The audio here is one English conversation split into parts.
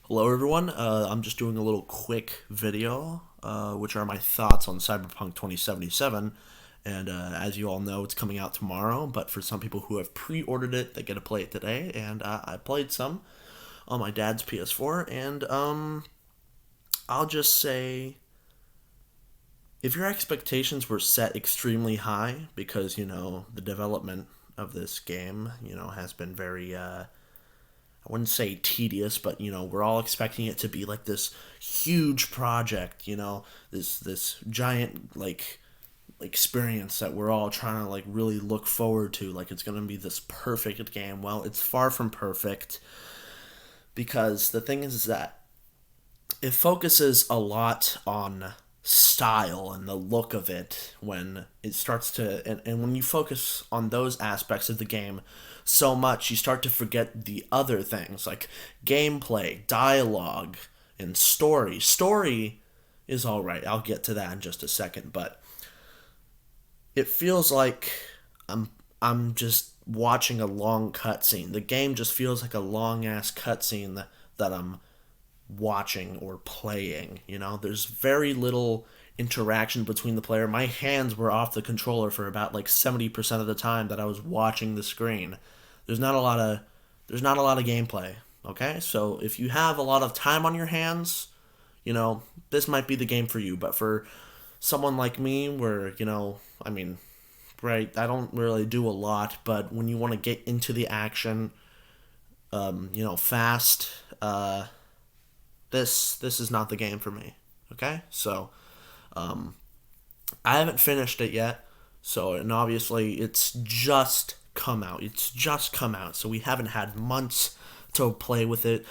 Hello everyone, I'm just doing a little quick video, which are my thoughts on Cyberpunk 2077, and as you all know, it's coming out tomorrow, but for some people who have pre-ordered it, they get to play it today, and I played some on my dad's PS4, and I'll just say, if your expectations were set extremely high, because, the development of this game, has been very, I wouldn't say tedious, but we're all expecting it to be like this huge project, this giant like experience that we're all trying to like really look forward to, like it's going to be this perfect game. Well, it's far from perfect because the thing is that it focuses a lot on style and the look of it when it starts to and when you focus on those aspects of the game so much, you start to forget the other things like gameplay, dialogue, and story is all right. I'll get to that in just a second, but it feels like I'm just watching a long cutscene. The game just feels like a long ass cutscene that I'm watching or playing. There's very little interaction between the player. My hands were off the controller for about like 70% of the time that I was watching the screen. There's not a lot of gameplay. Okay, so if you have a lot of time on your hands, this might be the game for you. But for someone like me, where I mean, right, I don't really do a lot, but when you want to get into the action, fast, this is not the game for me. Okay, so I haven't finished it yet. So and obviously it's just come out. It's just come out. So we haven't had months to play with it.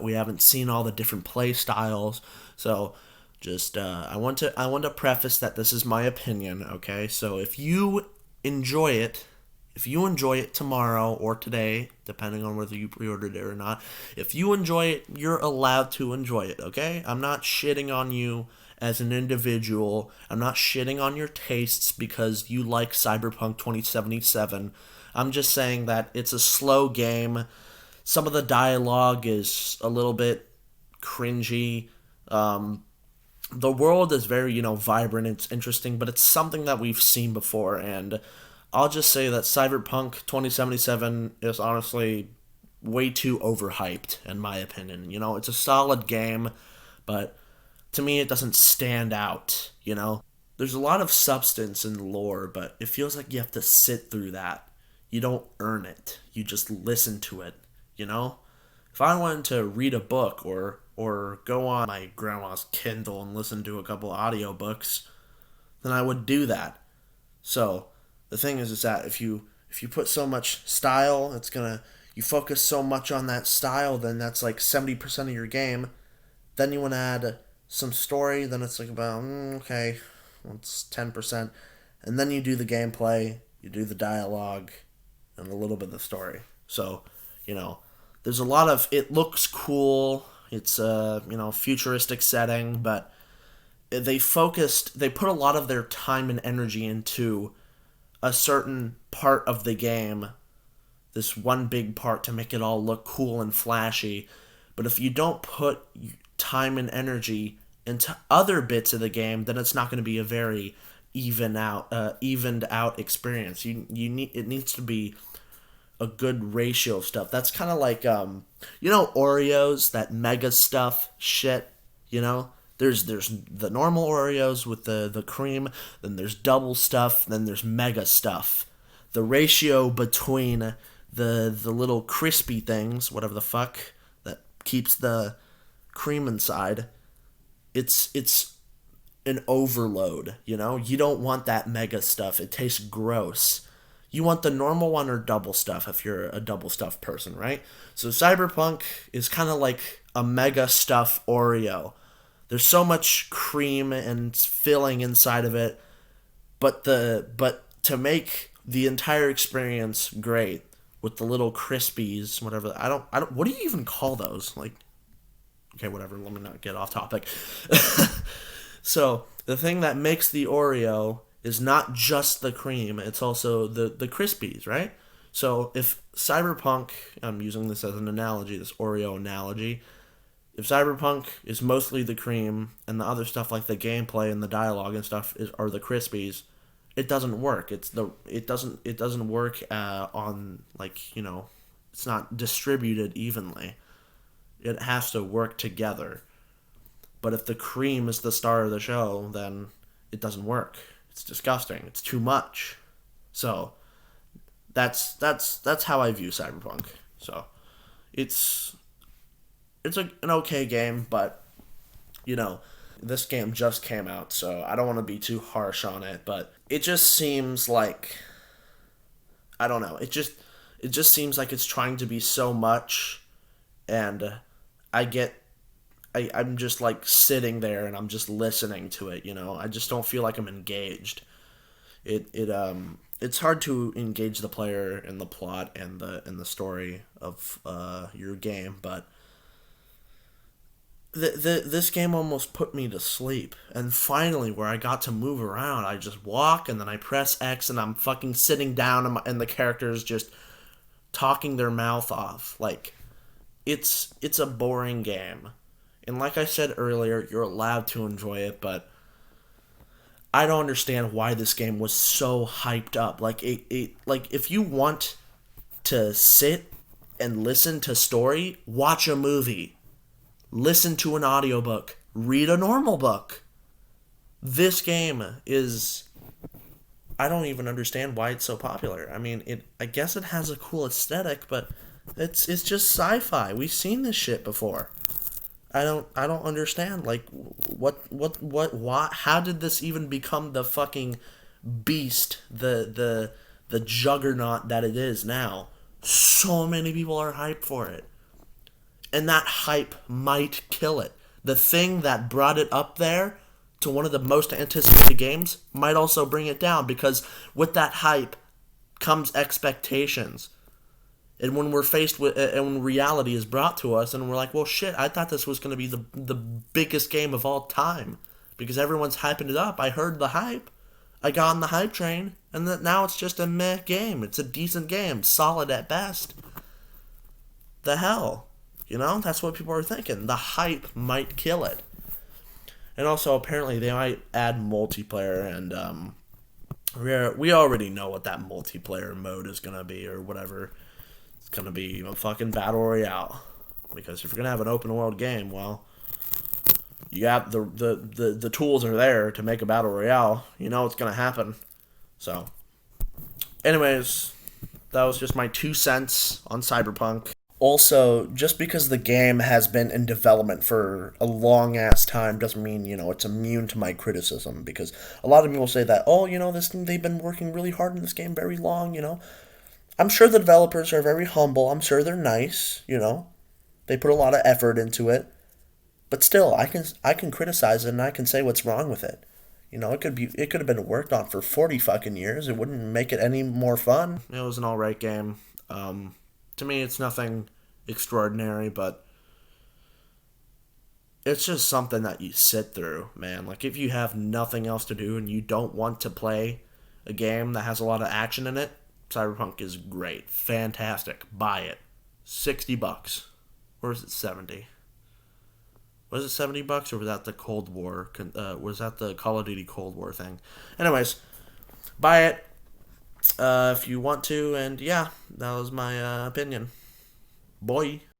We haven't seen all the different play styles. So just I want to preface that this is my opinion. Okay, so enjoy it, if you enjoy it tomorrow or today, depending on whether you pre-ordered it or not, if you enjoy it, you're allowed to enjoy it, okay? I'm not shitting on you as an individual. I'm not shitting on your tastes because you like Cyberpunk 2077. I'm just saying that it's a slow game. Some of the dialogue is a little bit cringy. The world is very, vibrant. It's interesting, but it's something that we've seen before, and I'll just say that Cyberpunk 2077 is honestly way too overhyped, in my opinion. It's a solid game, but to me, it doesn't stand out. There's a lot of substance in lore, but it feels like you have to sit through that. You don't earn it, you just listen to it. If I wanted to read a book or go on my grandma's Kindle and listen to a couple audiobooks, then I would do that. So the thing is that if you put so much style, you focus so much on that style, then that's like 70% of your game. Then you want to add some story, then it's like about okay, well, it's 10%, and then you do the gameplay, you do the dialogue, and a little bit of the story. So there's a lot of, it looks cool. It's a futuristic setting, but they put a lot of their time and energy into a certain part of the game, this one big part to make it all look cool and flashy. But if you don't put time and energy into other bits of the game, then it's not going to be a very evened out experience. It needs to be a good ratio of stuff. That's kind of like Oreos, that mega stuff shit. There's the normal Oreos with the cream, then there's double stuff, then there's mega stuff. The ratio between the little crispy things, whatever the fuck, that keeps the cream inside, it's an overload. You don't want that mega stuff. It tastes gross. You want the normal one or double stuff if you're a double stuff person, right? So Cyberpunk is kind of like a mega stuff Oreo. There's so much cream and filling inside of it, but to make the entire experience great with the little crispies, whatever. I don't. What do you even call those? Like, okay, whatever. Let me not get off topic. So the thing that makes the Oreo is not just the cream; it's also the crispies, right? So if Cyberpunk, I'm using this as an analogy, this Oreo analogy, If Cyberpunk is mostly the cream and the other stuff like the gameplay and the dialogue and stuff are the crispies, it doesn't work. It doesn't work on, like, it's not distributed evenly. It has to work together. But if the cream is the star of the show, then it doesn't work. It's disgusting. It's too much. So that's how I view Cyberpunk. So it's an okay game, but you know, this game just came out, so I don't want to be too harsh on it, but it just seems like, I don't know. It just seems like it's trying to be so much, and I get I'm just like sitting there and I'm just listening to it. I just don't feel like I'm engaged. It's hard to engage the player in the plot and the story of your game, but this game almost put me to sleep. And finally, where I got to move around, I just walk and then I press X and I'm fucking sitting down, and the characters just talking their mouth off. Like, it's a boring game. And like I said earlier, you're allowed to enjoy it, but I don't understand why this game was so hyped up. Like, like, if you want to sit and listen to story, watch a movie, listen to an audiobook, read a normal book. This game is, I don't even understand why it's so popular. I mean, I guess it has a cool aesthetic, but it's just sci-fi. We've seen this shit before. I don't understand, like, what how did this even become the fucking beast, the juggernaut that it is now? So many people are hyped for it. And that hype might kill it. The thing that brought it up there to one of the most anticipated games might also bring it down, because with that hype comes expectations. And when we're faced with, and when reality is brought to us, and we're like, well, shit, I thought this was going to be the biggest game of all time because everyone's hyping it up. I heard the hype. I got on the hype train, and now it's just a meh game. It's a decent game, solid at best. The hell? That's what people are thinking. The hype might kill it. And also, apparently, they might add multiplayer, and we already know what that multiplayer mode is going to be, or whatever. It's going to be a fucking battle royale. Because if you're going to have an open world game, well, you got the tools are there to make a battle royale. You know it's going to happen. So, anyways, that was just my 2 cents on Cyberpunk. Also, just because the game has been in development for a long ass time doesn't mean, it's immune to my criticism, because a lot of people say that, oh, they've been working really hard in this game very long. I'm sure the developers are very humble. I'm sure they're nice, They put a lot of effort into it. But still, I can criticize it, and I can say what's wrong with it. It could have been worked on for 40 fucking years. It wouldn't make it any more fun. It was an alright game. To me, it's nothing extraordinary, but it's just something that you sit through, man. Like, if you have nothing else to do and you don't want to play a game that has a lot of action in it, Cyberpunk is great. Fantastic. Buy it. $60. Or is it 70? Was it $70, or was that the Cold War? Was that the Call of Duty Cold War thing? Anyways, buy it if you want to, and yeah, that was my opinion. Boy.